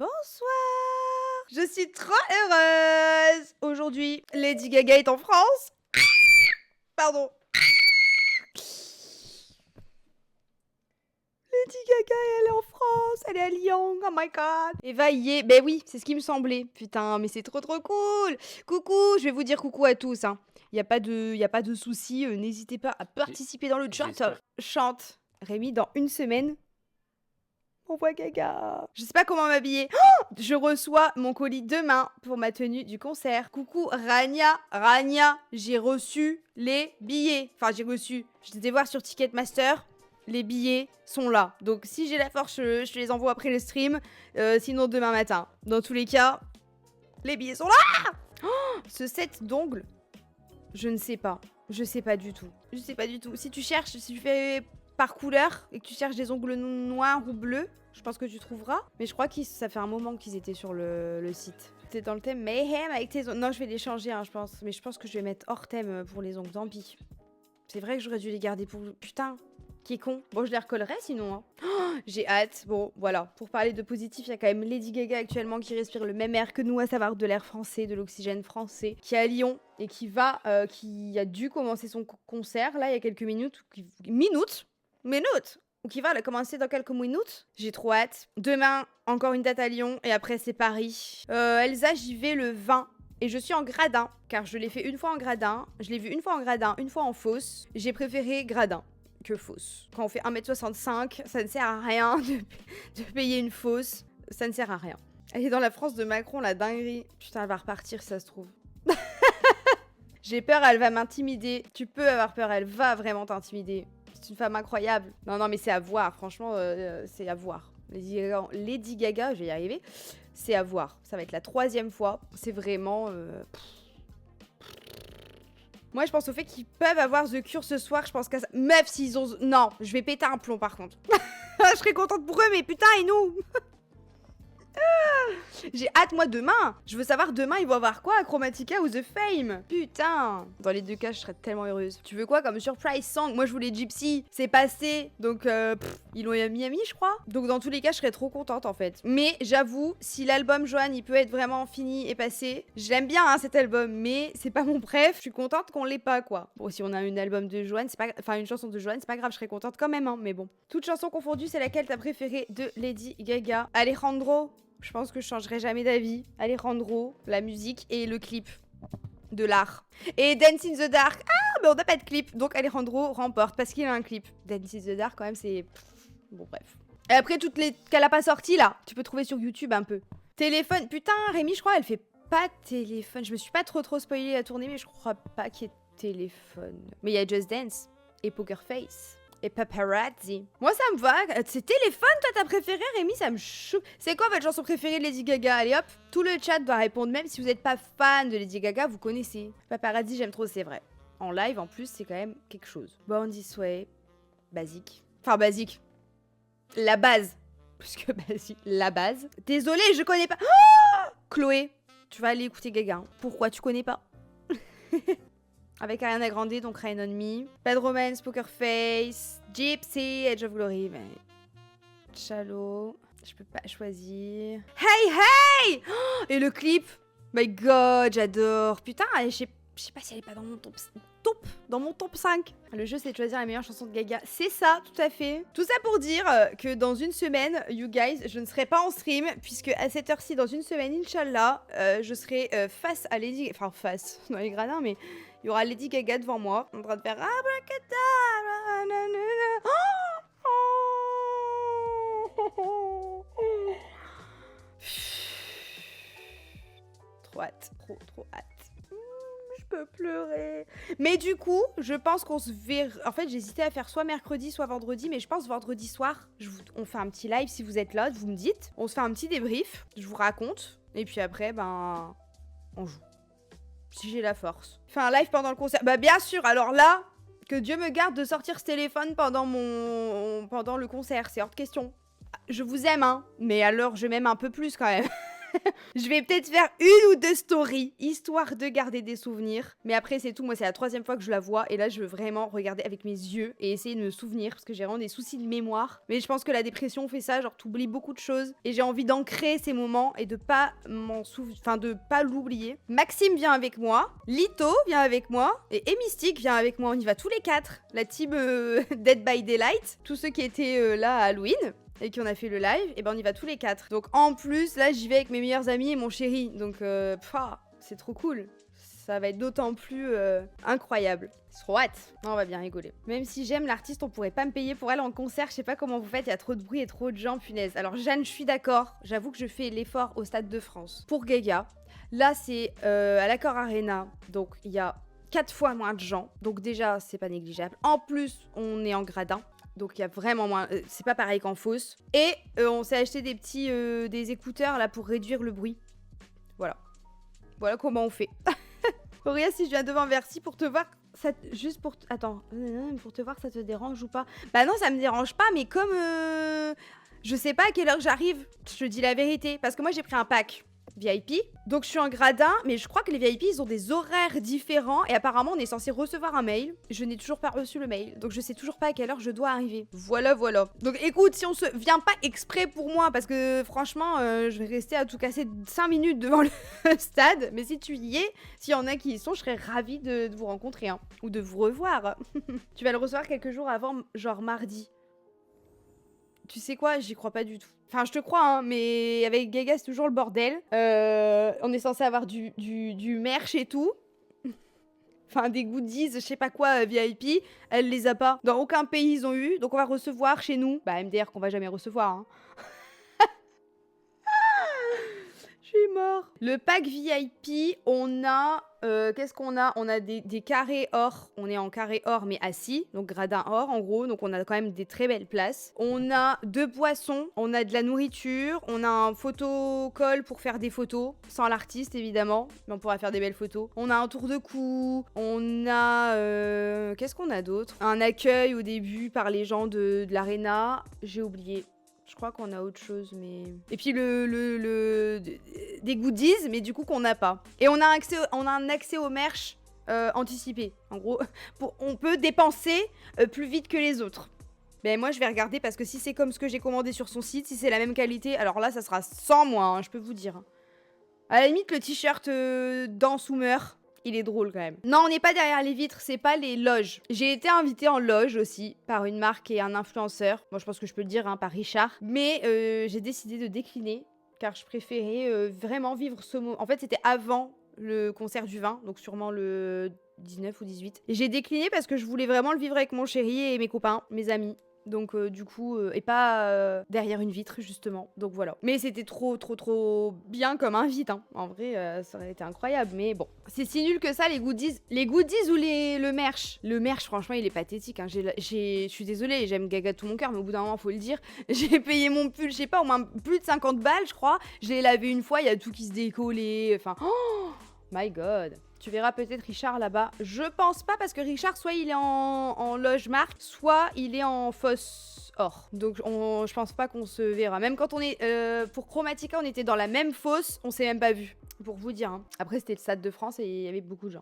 Bonsoir. Je suis trop heureuse. Aujourd'hui, Lady Gaga est en France. Pardon. Lady Gaga, elle est en France. Elle est à Lyon. Oh my god. Eva y est. Ben oui, c'est ce qui me semblait. Putain, mais c'est trop cool. Coucou, je vais vous dire coucou à tous. Hein. Y a pas de soucis. N'hésitez pas à participer dans le chat. Chante. Rémi, dans une semaine, on voit Gaga. Je sais pas comment m'habiller. Oh, je reçois mon colis demain pour ma tenue du concert. Coucou Rania. Rania, j'ai reçu les billets. Enfin, j'ai reçu. Je les ai voir sur Ticketmaster. Les billets sont là. Donc, si j'ai la force, je les envoie après le stream. Sinon, demain matin. Dans tous les cas, les billets sont là. Oh, ce set d'ongles, je ne sais pas. Je sais pas du tout. Je sais pas du tout. Si tu cherches, si tu fais par couleur et que tu cherches des ongles noirs ou bleus, je pense que tu trouveras. Mais je crois que ça fait un moment qu'ils étaient sur le site. T'es dans le thème Mayhem avec tes ongles. Non, je vais les changer, hein, je pense. Mais je pense que je vais mettre hors thème pour les ongles. Tant pis. C'est vrai que j'aurais dû les garder pour... Putain, qui est con. Bon, je les recollerai sinon. Hein. Oh, j'ai hâte. Bon, voilà. Pour parler de positif, il y a quand même Lady Gaga actuellement qui respire le même air que nous, à savoir de l'air français, de l'oxygène français, qui est à Lyon et qui a dû commencer son concert, là, il y a quelques minutes. Minutes, ou qui va commencer dans quelques minutes. J'ai trop hâte. Demain, encore une date à Lyon, et après c'est Paris. Elsa, j'y vais le 20. Et je suis en gradin, car je l'ai fait une fois en gradin. Je l'ai vu une fois en gradin, une fois en fosse. J'ai préféré gradin que fosse. Quand on fait 1m65, ça ne sert à rien de payer une fosse. Ça ne sert à rien. Elle est dans la France de Macron, la dinguerie. Putain, elle va repartir, ça se trouve. J'ai peur, elle va m'intimider. Tu peux avoir peur, elle va vraiment t'intimider. C'est une femme incroyable. Non, mais c'est à voir. Franchement, c'est à voir. Lady Gaga, je vais y arriver. C'est à voir. Ça va être la 3e fois. C'est vraiment... Moi, je pense au fait qu'ils peuvent avoir The Cure ce soir. Je pense qu'à ça... Meuf, s'ils ont... Non, je vais péter un plomb, par contre. Je serais contente pour eux, mais putain, et nous? J'ai hâte, moi, demain. Je veux savoir, demain, ils vont avoir quoi, Chromatica ou The Fame? Putain. Dans les deux cas, je serais tellement heureuse. Tu veux quoi comme surprise song? Moi, je voulais Gypsy. C'est passé. Donc, ils l'ont eu à Miami, je crois. Donc, dans tous les cas, je serais trop contente, en fait. Mais, j'avoue, si l'album Joanne, il peut être vraiment fini et passé, je l'aime bien, hein, cet album. Mais c'est pas mon préf. Je suis contente qu'on l'ait pas, quoi. Bon, si on a un album de Joanne, c'est pas... Enfin, une chanson de Joanne, c'est pas grave. Je serais contente quand même, hein. Mais bon. Toutes chansons confondues, c'est laquelle t'as préférée de Lady Gaga? Alejandro. Je pense que je changerai jamais d'avis. Alejandro, la musique et le clip de l'art. Et Dance in the Dark. Ah, mais on n'a pas de clip. Donc Alejandro remporte parce qu'il a un clip. Dance in the Dark, quand même, c'est... Bon, bref. Et après, toutes les qu'elle a pas sorties, là, tu peux trouver sur YouTube un peu. Téléphone. Putain, Rémi, je crois, elle fait pas téléphone. Je me suis pas trop spoilé la tournée, mais je crois pas qu'il y ait téléphone. Mais il y a Just Dance et Poker Face. Et Paparazzi. Moi, ça me va. C'est téléphone, toi, ta préférée, Rémi? Ça me choque. C'est quoi votre chanson préférée de Lady Gaga? Allez, hop. Tout le chat doit répondre. Même si vous n'êtes pas fan de Lady Gaga, vous connaissez. Paparazzi, j'aime trop, c'est vrai. En live, en plus, c'est quand même quelque chose. Born This Way. Basique. Enfin, basique. La base. Plus que basique. La base. Désolée, je connais pas. Oh, Chloé, tu vas aller écouter Gaga. Hein. Pourquoi tu connais pas? Avec Ariana Grande, donc Rain on Me. Bad Romance, Poker Face, Gypsy, Edge of Glory, mais... Shallow, je peux pas choisir. Hey! Oh, et le clip, my god, j'adore. Putain, je sais pas si elle est pas dans mon top 5. Le jeu, c'est de choisir la meilleure chanson de Gaga. C'est ça, tout à fait. Tout ça pour dire que dans une semaine, you guys, je ne serai pas en stream, puisque à cette heure-ci, dans une semaine, Inch'Allah, je serai face à Lady... Enfin, face, dans les gradins, mais... Il y aura Lady Gaga devant moi, en train de faire Abracadabra. Trop hâte, trop hâte. Je peux pleurer. Mais du coup, je pense qu'on se verra. En fait, j'hésitais à faire soit mercredi, soit vendredi, mais je pense vendredi soir, on fait un petit live si vous êtes là, vous me dites. On se fait un petit débrief, je vous raconte, et puis après, ben, on joue. Si j'ai la force. Fais un live pendant le concert. Bah bien sûr, alors là, que Dieu me garde de sortir ce téléphone pendant le concert, c'est hors de question. Je vous aime, hein, mais alors je m'aime un peu plus quand même. Je vais peut-être faire 1 ou 2 stories, histoire de garder des souvenirs. Mais après, c'est tout. Moi, c'est la 3e fois que je la vois. Et là, je veux vraiment regarder avec mes yeux et essayer de me souvenir. Parce que j'ai vraiment des soucis de mémoire. Mais je pense que la dépression fait ça. Genre, t'oublies beaucoup de choses. Et j'ai envie d'ancrer ces moments et de pas m'en souvenir. Enfin, de pas l'oublier. Maxime vient avec moi. Lito vient avec moi. Et Mystique vient avec moi. On y va tous les 4. La team Dead by Daylight. Tous ceux qui étaient là à Halloween. Et qui on a fait le live, et ben on y va tous les 4. Donc en plus, là j'y vais avec mes meilleurs amis et mon chéri. Donc c'est trop cool. Ça va être d'autant plus incroyable. C'est trop hâte. Non, on va bien rigoler. Même si j'aime l'artiste, on pourrait pas me payer pour elle en concert. Je sais pas comment vous faites, il y a trop de bruit et trop de gens, punaise. Alors Jeanne, je suis d'accord. J'avoue que je fais l'effort au Stade de France. Pour Gaga. Là c'est à l'Accor Arena. Donc il y a 4 fois moins de gens. Donc déjà, c'est pas négligeable. En plus, on est en gradin. Donc il y a vraiment moins... c'est pas pareil qu'en fosse. Et on s'est acheté des petits... des écouteurs là pour réduire le bruit. Voilà. Voilà comment on fait. Auréa, si je viens devant Bercy pour te voir... Ça, juste pour... Attends. Pour te voir, ça te dérange ou pas? Bah non, ça me dérange pas, mais comme... je sais pas à quelle heure j'arrive. Je te dis la vérité. Parce que moi, j'ai pris un pack VIP. Donc je suis en gradin, mais je crois que les VIP, ils ont des horaires différents. Et apparemment, on est censé recevoir un mail. Je n'ai toujours pas reçu le mail. Donc je sais toujours pas à quelle heure je dois arriver. Voilà, voilà. Donc écoute, si on se vient pas exprès pour moi, parce que franchement, je vais rester à tout casser 5 minutes devant le stade. Mais si tu y es, s'il y en a qui y sont, je serais ravie de vous rencontrer. Hein, ou de vous revoir. Tu vas le recevoir quelques jours avant, genre mardi. Tu sais quoi, j'y crois pas du tout. Enfin, je te crois, hein, mais avec Gaga, c'est toujours le bordel. On est censé avoir du merch et tout. Enfin, des goodies, je sais pas quoi, VIP. Elle les a pas. Dans aucun pays, ils ont eu. Donc, on va recevoir chez nous. Bah, MDR qu'on va jamais recevoir, hein. Je suis mort. Le pack VIP, on a... qu'est-ce qu'on a? On a des carrés or. On est en carré or, mais assis. Donc, gradin or, en gros. Donc, on a quand même des très belles places. On a 2 boissons. On a de la nourriture. On a un photocall pour faire des photos. Sans l'artiste, évidemment. Mais on pourra faire des belles photos. On a un tour de cou. On a... qu'est-ce qu'on a d'autre? Un accueil au début par les gens de l'Arena. J'ai oublié. Je crois qu'on a autre chose, mais... Et puis des goodies, mais du coup qu'on n'a pas. Et on a un accès au merch anticipé. En gros, on peut dépenser plus vite que les autres. Ben moi, je vais regarder parce que si c'est comme ce que j'ai commandé sur son site, si c'est la même qualité, alors là, ça sera sans moi, hein, je peux vous dire. À la limite, le t-shirt Danse ou meurt, il est drôle quand même. Non, on n'est pas derrière les vitres, c'est pas les loges. J'ai été invitée en loge aussi par une marque et un influenceur. Moi, je pense que je peux le dire, hein, par Richard. Mais j'ai décidé de décliner car je préférais vraiment vivre ce moment. En fait, c'était avant le concert du 20, donc sûrement le 19 ou 18. Et j'ai décliné parce que je voulais vraiment le vivre avec mon chéri et mes copains, mes amis. Donc du coup, et pas derrière une vitre justement. Donc voilà. Mais c'était trop bien comme invite, hein. En vrai, ça aurait été incroyable. Mais bon, c'est si nul que ça les goodies. Les goodies ou le merch. Le merch, franchement, il est pathétique, hein. Je suis désolée, j'aime Gaga de tout mon cœur, mais au bout d'un moment, faut le dire. J'ai payé mon pull, je sais pas, au moins plus de 50 balles, je crois. Je l'ai lavé une fois, il y a tout qui se décollait. Enfin, oh my god. Tu verras peut-être Richard là-bas. Je pense pas parce que Richard, soit il est en loge marque, soit il est en fosse or. Donc je pense pas qu'on se verra. Même quand on est... pour Chromatica, on était dans la même fosse, on s'est même pas vu. Pour vous dire. Hein. Après, c'était le Stade de France et il y avait beaucoup de gens.